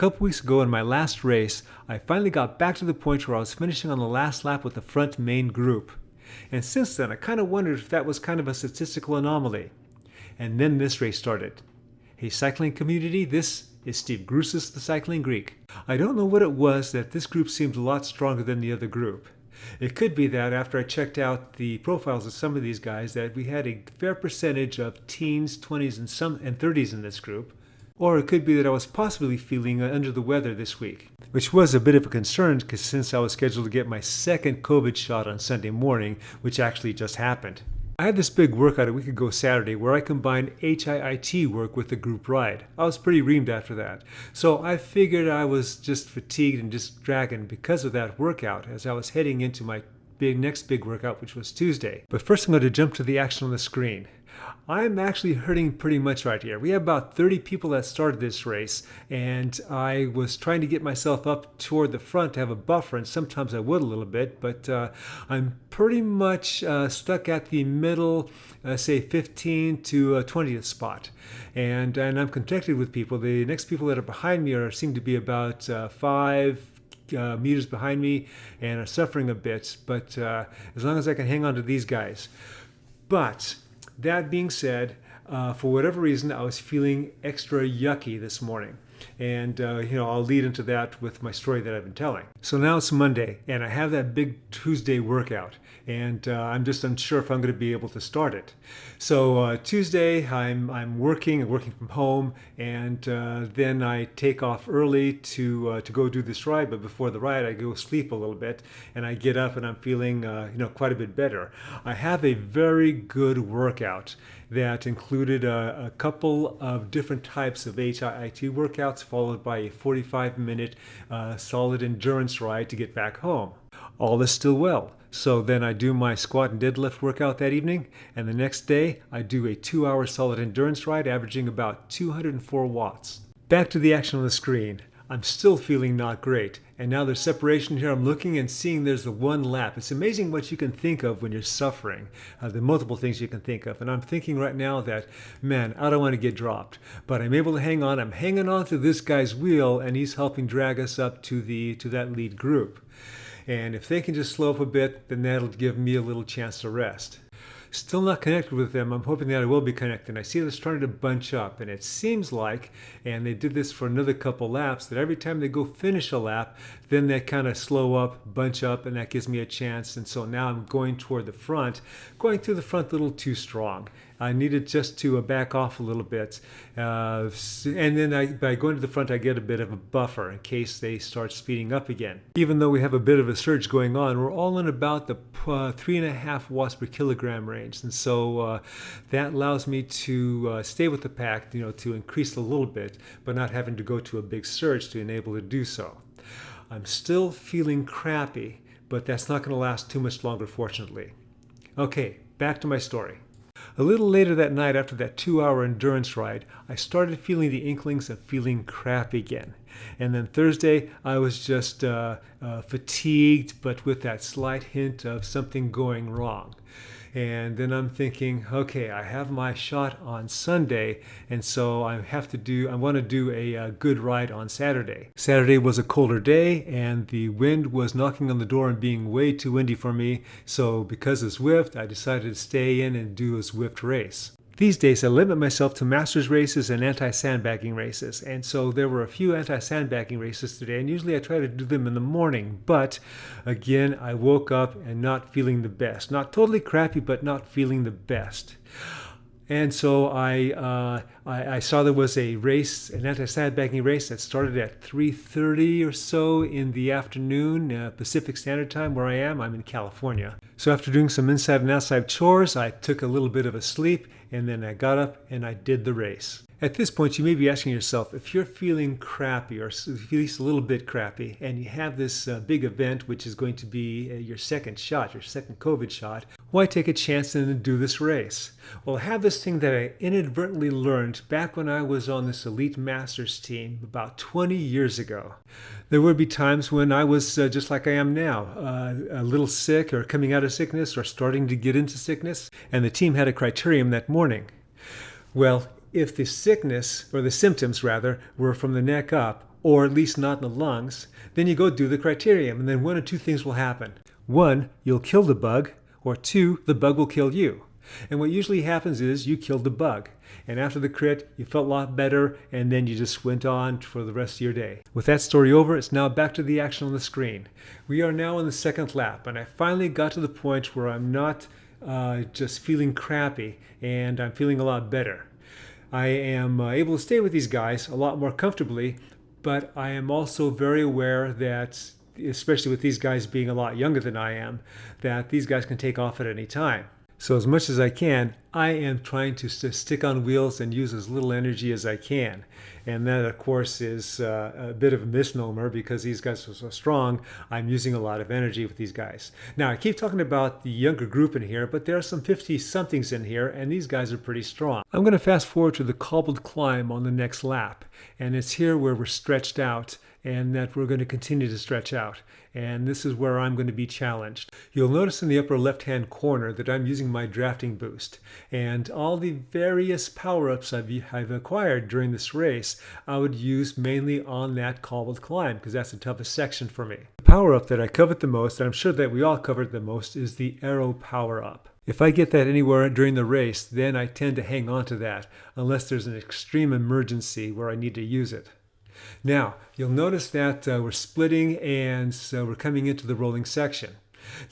couple weeks ago in my last race, I finally got back to the point where I was finishing on the last lap with the front main group. And since then, I kind of wondered if that was kind of a statistical anomaly. And then this race started. Hey cycling community, this is Steve Grusis, the Cycling Greek. I don't know what it was that this group seemed a lot stronger than the other group. It could be that after I checked out the profiles of some of these guys that we had a fair percentage of teens, 20s, and 30s in this group. Or it could be that I was possibly feeling under the weather this week, which was a bit of a concern because since I was scheduled to get my second COVID shot on Sunday morning, which actually just happened. I had this big workout a week ago Saturday where I combined HIIT work with the group ride. I was pretty reamed after that. So I figured I was just fatigued and just dragging because of that workout as I was heading into my next big workout, which was Tuesday. But first I'm going to jump to the action on the screen. I'm actually hurting pretty much right here. We have about 30 people that started this race, and I was trying to get myself up toward the front to have a buffer, and sometimes I would a little bit, but I'm pretty much stuck at the middle, say 15 to 20th spot. And I'm connected with people. The next people that are behind me seem to be about 5 meters behind me and are suffering a bit, but as long as I can hang on to these guys. But that being said, for whatever reason, I was feeling extra yucky this morning. And, I'll lead into that with my story that I've been telling. So now it's Monday, and I have that big Tuesday workout, and I'm just unsure if I'm going to be able to start it. So Tuesday, I'm working from home, and then I take off early to go do this ride. But before the ride, I go sleep a little bit, and I get up, and I'm feeling, quite a bit better. I have a very good workout that included a couple of different types of HIIT workouts, followed by a 45-minute solid endurance ride to get back home. All is still well. So then I do my squat and deadlift workout that evening, and the next day I do a 2-hour solid endurance ride averaging about 204 watts. Back to the action on the screen. I'm still feeling not great, and now there's separation here. I'm looking and seeing there's the one lap. It's amazing what you can think of when you're suffering, the multiple things you can think of. And I'm thinking right now that, man, I don't want to get dropped, but I'm able to hang on. I'm hanging on to this guy's wheel, and he's helping drag us up to that lead group. And if they can just slow up a bit, then that'll give me a little chance to rest. Still not connected with them. I'm hoping that I will be connected. I see they're starting to bunch up, and it seems like, and they did this for another couple laps, that every time they go finish a lap, then they kind of slow up, bunch up, and that gives me a chance. And so now I'm going toward the front, going through the front a little too strong. I needed just to back off a little bit. And then by going to the front, I get a bit of a buffer in case they start speeding up again. Even though we have a bit of a surge going on, we're all in about the 3.5 watts per kilogram range. And so that allows me to stay with the pack, to increase a little bit, but not having to go to a big surge to enable to do so. I'm still feeling crappy, but that's not going to last too much longer, fortunately. Okay, back to my story. A little later that night after that 2-hour endurance ride, I started feeling the inklings of feeling crap again. And then Thursday, I was just fatigued, but with that slight hint of something going wrong. And then I'm thinking, okay, I have my shot on Sunday, and so I want to do a good ride on Saturday. Saturday was a colder day, and the wind was knocking on the door and being way too windy for me. So because of Zwift, I decided to stay in and do a Zwift race. These days, I limit myself to masters races and anti-sandbagging races, and so there were a few anti-sandbagging races today, and usually I try to do them in the morning, but again, I woke up and not feeling the best. Not totally crappy, but not feeling the best. And so I saw there was a race, an anti-sandbagging race that started at 3:30 or so in the afternoon, Pacific Standard Time where I am. I'm in California. So after doing some inside and outside chores, I took a little bit of a sleep, and then I got up and I did the race. At this point, you may be asking yourself, if you're feeling crappy or at least a little bit crappy, and you have this big event, which is going to be your second COVID shot, why take a chance and do this race? Well, I have this thing that I inadvertently learned back when I was on this Elite Masters team about 20 years ago. There would be times when I was just like I am now, a little sick or coming out of sickness or starting to get into sickness, and the team had a criterium that morning. Well, if the sickness, or the symptoms rather, were from the neck up, or at least not in the lungs, then you go do the criterium, and then one of two things will happen. One, you'll kill the bug, or two, the bug will kill you. And what usually happens is you killed the bug. And after the crit, you felt a lot better, and then you just went on for the rest of your day. With that story over, it's now back to the action on the screen. We are now on the second lap, and I finally got to the point where I'm not just feeling crappy, and I'm feeling a lot better. I am able to stay with these guys a lot more comfortably, but I am also very aware that, especially with these guys being a lot younger than I am, that these guys can take off at any time. So as much as I can, I am trying to stick on wheels and use as little energy as I can. And that, of course, is a bit of a misnomer because these guys are so strong. I'm using a lot of energy with these guys. Now, I keep talking about the younger group in here, but there are some 50-somethings in here, and these guys are pretty strong. I'm going to fast forward to the cobbled climb on the next lap. And it's here where we're stretched out, and that we're going to continue to stretch out. And this is where I'm going to be challenged. You'll notice in the upper left-hand corner that I'm using my drafting boost. And all the various power-ups I've acquired during this race, I would use mainly on that cobbled climb because that's the toughest section for me. The power-up that I covet the most, and I'm sure that we all covet the most, is the arrow power-up. If I get that anywhere during the race, then I tend to hang on to that unless there's an extreme emergency where I need to use it. Now, you'll notice that we're splitting and so we're coming into the rolling section.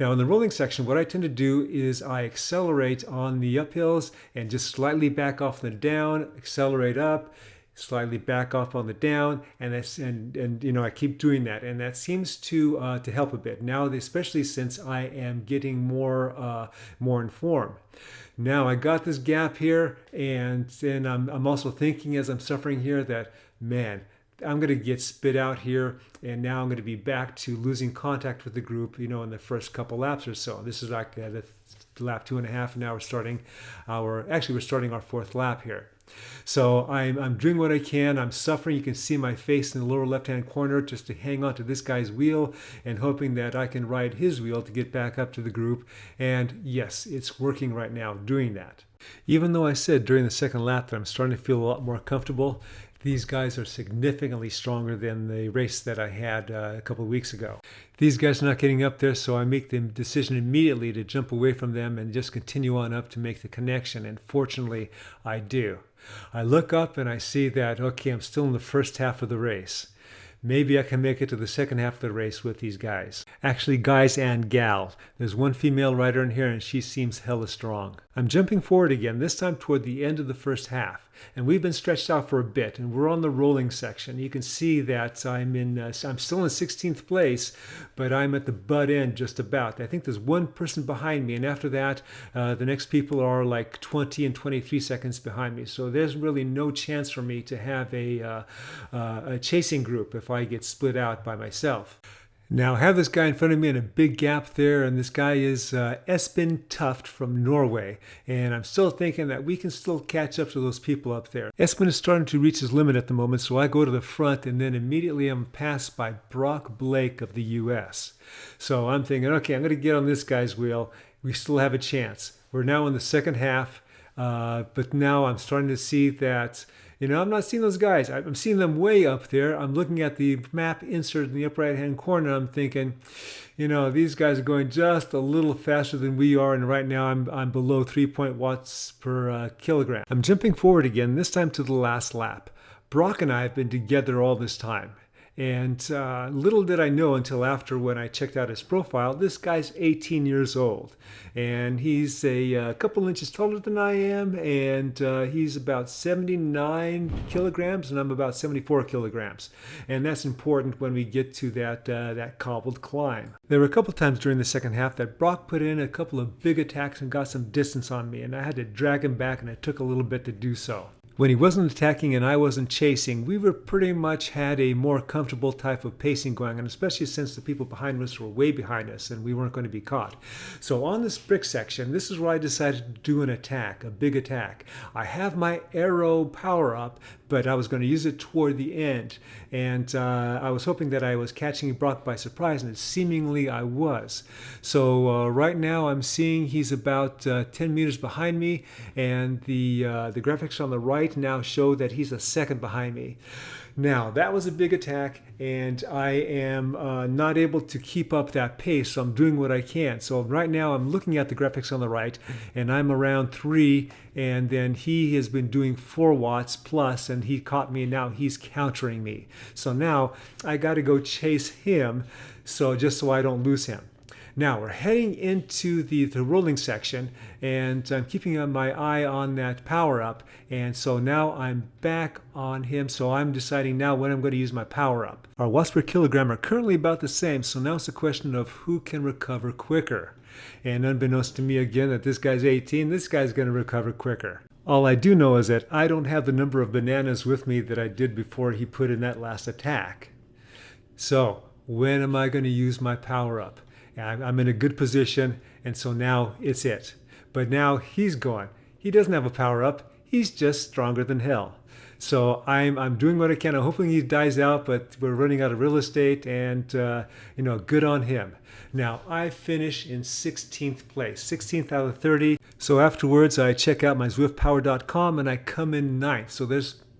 Now, in the rolling section, what I tend to do is I accelerate on the uphills and just slightly back off the down, accelerate up, slightly back off on the down, and I keep doing that, and that seems to help a bit now, especially since I am getting more informed. Now I got this gap here, and then I'm also thinking as I'm suffering here that, man, I'm going to get spit out here, and now I'm going to be back to losing contact with the group, in the first couple laps or so. This is like the lap 2.5, and now we're starting our fourth lap here. So I'm doing what I can. I'm suffering. You can see my face in the lower left-hand corner just to hang on to this guy's wheel and hoping that I can ride his wheel to get back up to the group. And yes, it's working right now doing that. Even though I said during the second lap that I'm starting to feel a lot more comfortable, these guys are significantly stronger than the race that I had a couple of weeks ago. These guys are not getting up there, so I make the decision immediately to jump away from them and just continue on up to make the connection, and fortunately, I do. I look up and I see that, okay, I'm still in the first half of the race. Maybe I can make it to the second half of the race with these guys. Actually, guys and gal. There's one female rider in here and she seems hella strong. I'm jumping forward again, this time toward the end of the first half. And we've been stretched out for a bit and we're on the rolling section. You can see that I'm still in 16th place, but I'm at the butt end just about. I think there's one person behind me, and after that, the next people are like 20 and 23 seconds behind me. So there's really no chance for me to have a chasing group if I get split out by myself. Now I have this guy in front of me and a big gap there, and this guy is Espen Tuft from Norway, and I'm still thinking that we can still catch up to those people up there. Espen is starting to reach his limit at the moment, so I go to the front, and then immediately I'm passed by Brock Blake of the US. So I'm thinking, okay, I'm going to get on this guy's wheel. We still have a chance. We're now in the second half, but now I'm starting to see that I'm not seeing those guys. I'm seeing them way up there. I'm looking at the map insert in the upper right-hand corner. I'm thinking, these guys are going just a little faster than we are, and right now I'm below 3 watts per kilogram. I'm jumping forward again, this time to the last lap. Brock and I have been together all this time. And little did I know until after when I checked out his profile, this guy's 18 years old. And he's a couple inches taller than I am, and he's about 79 kilograms, and I'm about 74 kilograms. And that's important when we get to that cobbled climb. There were a couple times during the second half that Brock put in a couple of big attacks and got some distance on me, and I had to drag him back, and it took a little bit to do so. When he wasn't attacking and I wasn't chasing, we were pretty much had a more comfortable type of pacing going on, especially since the people behind us were way behind us and we weren't going to be caught. So on this brick section, this is where I decided to do an attack, a big attack. I have my arrow power up, but I was going to use it toward the end. And I was hoping that I was catching Brock by surprise, and seemingly I was. So right now I'm seeing he's about 10 meters behind me, and the graphics on the right right now show that he's a second behind me. Now, that was a big attack, and I am not able to keep up that pace, so I'm doing what I can. So right now I'm looking at the graphics on the right, and I'm around 3, and then he has been doing 4 watts plus, and he caught me, and now he's countering me. So now I got to go chase him, just so I don't lose him. Now we're heading into the rolling section, and I'm keeping my eye on that power up, and so now I'm back on him, so I'm deciding now when I'm going to use my power up. Our watts per kilogram are currently about the same, so now it's a question of who can recover quicker. And unbeknownst to me again that this guy's 18, this guy's going to recover quicker. All I do know is that I don't have the number of bananas with me that I did before he put in that last attack. So when am I going to use my power up? I'm in a good position, and so now it's it. But now he's gone. He doesn't have a power up. He's just stronger than hell. So I'm doing what I can. I'm hoping he dies out, but we're running out of real estate, and good on him. Now I finish in 16th place, 16th out of 30. So afterwards I check out my zwiftpower.com and I come in 9th. So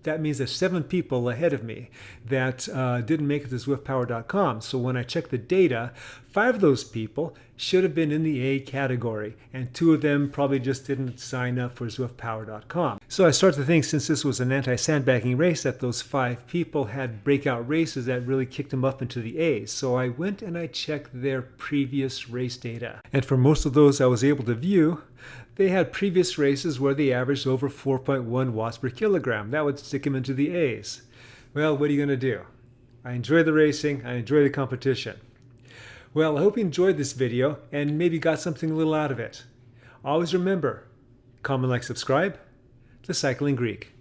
that means there's 7 people ahead of me that didn't make it to zwiftpower.com. So when I check the data, 5 of those people should have been in the A category, and 2 of them probably just didn't sign up for zwiftpower.com. So I start to think, since this was an anti-sandbagging race, that those 5 people had breakout races that really kicked them up into the A's. So I went and I checked their previous race data. And for most of those I was able to view, they had previous races where they averaged over 4.1 watts per kilogram. That would stick them into the A's. Well, what are you going to do? I enjoy the racing. I enjoy the competition. Well, I hope you enjoyed this video and maybe got something a little out of it. Always remember, comment, like, subscribe. The Cycling Greek.